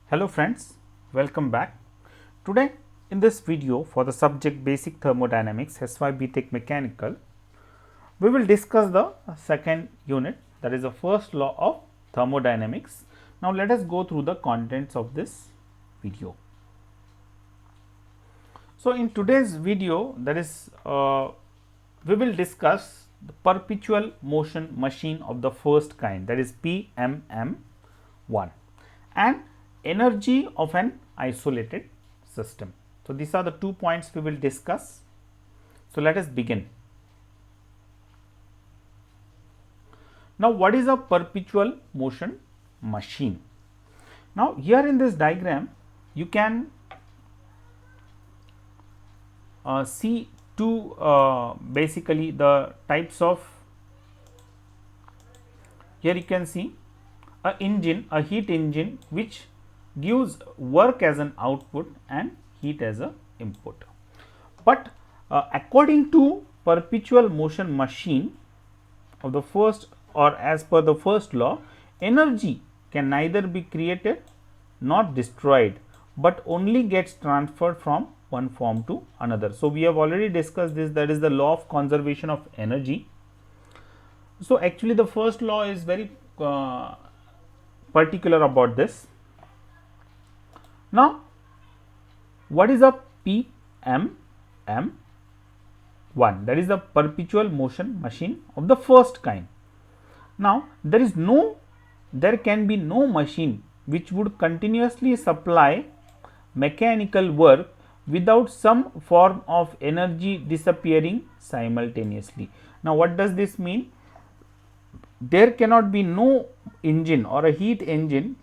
Hello friends, welcome back. Today in this video for the subject Basic Thermodynamics SY Tech Mechanical, we will discuss the second unit, that is the first law of thermodynamics. Now let us go through the contents of this video. So in today's video, that is we will discuss the perpetual motion machine of the first kind, that is PMM1, and energy of an isolated system. So these are the 2 points we will discuss. So let us begin. Now what is a perpetual motion machine? Now here in this diagram you can see two basically the types of, here you can see a engine, a heat engine which gives work as an output and heat as a input. But according to perpetual motion machine of the first, or as per the first law, energy can neither be created nor destroyed, but only gets transferred from one form to another. So we have already discussed this, that is the law of conservation of energy. So actually the first law is very particular about this. Now what is a PMM1? That is the perpetual motion machine of the first kind. Now there can be no machine which would continuously supply mechanical work without some form of energy disappearing simultaneously. Now what does this mean? There cannot be no engine or a heat engine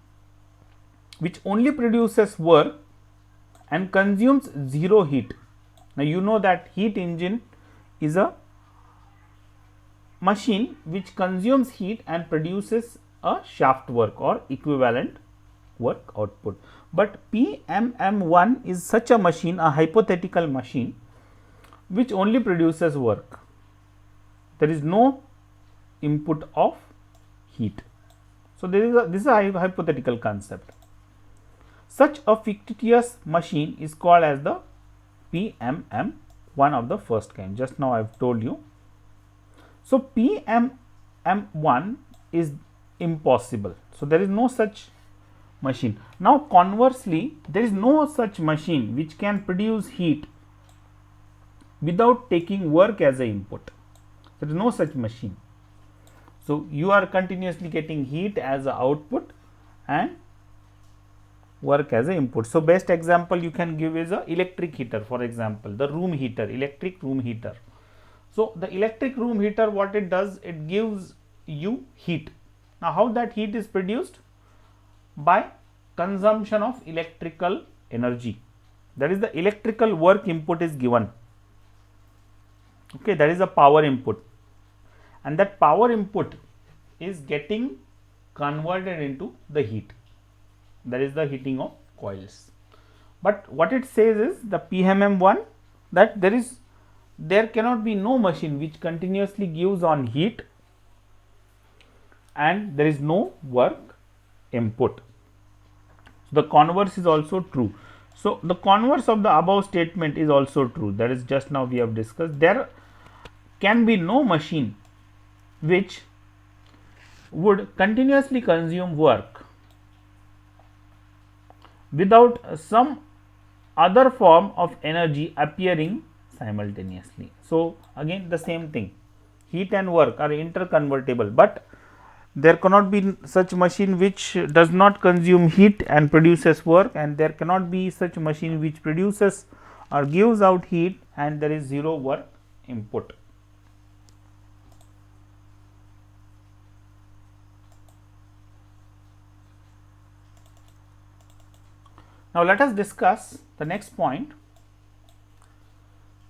which only produces work and consumes zero heat. Now you know that heat engine is a machine which consumes heat and produces a shaft work or equivalent work output. But PMM1 is such a machine, a hypothetical machine which only produces work. There is no input of heat. So this is a hypothetical concept. Such a fictitious machine is called as the PMM1 of the first kind. Just now I have told you. So PMM1 is impossible. So there is no such machine. Now conversely, there is no such machine which can produce heat without taking work as an input. There is no such machine. So you are continuously getting heat as an output and work as an input. So best example you can give is a electric heater, for example, the room heater, electric room heater. So the electric room heater, what it does, it gives you heat. Now how that heat is produced? By consumption of electrical energy. That is the electrical work input is given. Okay, that is a power input, and that power input is getting converted into the heat. That is the heating of coils. But what it says is the PMM1 that there cannot be no machine which continuously gives on heat and there is no work input. So the converse is also true. So the converse of the above statement is also true. That is just now we have discussed. There can be no machine which would continuously consume work without some other form of energy appearing simultaneously. So again the same thing, heat and work are interconvertible, but there cannot be such machine which does not consume heat and produces work, and there cannot be such machine which produces or gives out heat and there is zero work input. Now let us discuss the next point,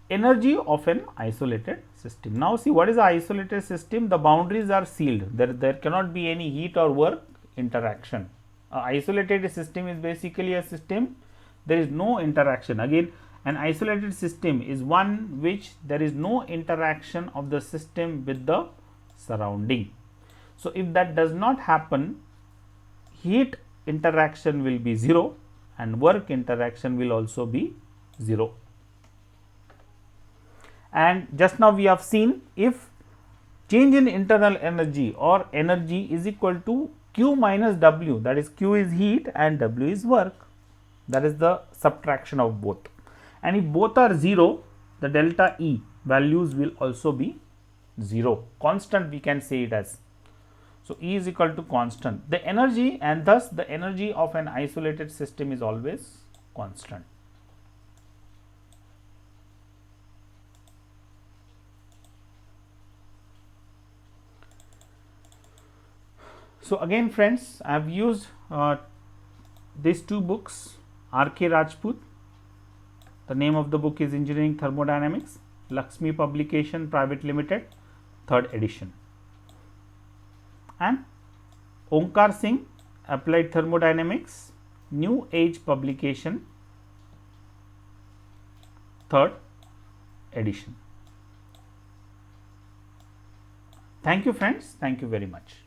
energy of an isolated system. Now see, what is an isolated system? The boundaries are sealed. There cannot be any heat or work interaction. An isolated system is basically a system there is no interaction. Again, an isolated system is one which there is no interaction of the system with the surrounding. So if that does not happen, heat interaction will be 0 and work interaction will also be 0. And just now we have seen, if change in internal energy or energy is equal to Q minus W, that is Q is heat and W is work, that is the subtraction of both, and if both are 0, the delta E values will also be 0, constant we can say it as. So, E is equal to constant, the energy, and thus the energy of an isolated system is always constant. So, again friends, I have used these two books, R.K. Rajput, the name of the book is Engineering Thermodynamics, Lakshmi Publication Private Limited, 3rd edition, and Onkar Singh, Applied Thermodynamics, New Age Publication, 3rd edition. Thank you friends, thank you very much.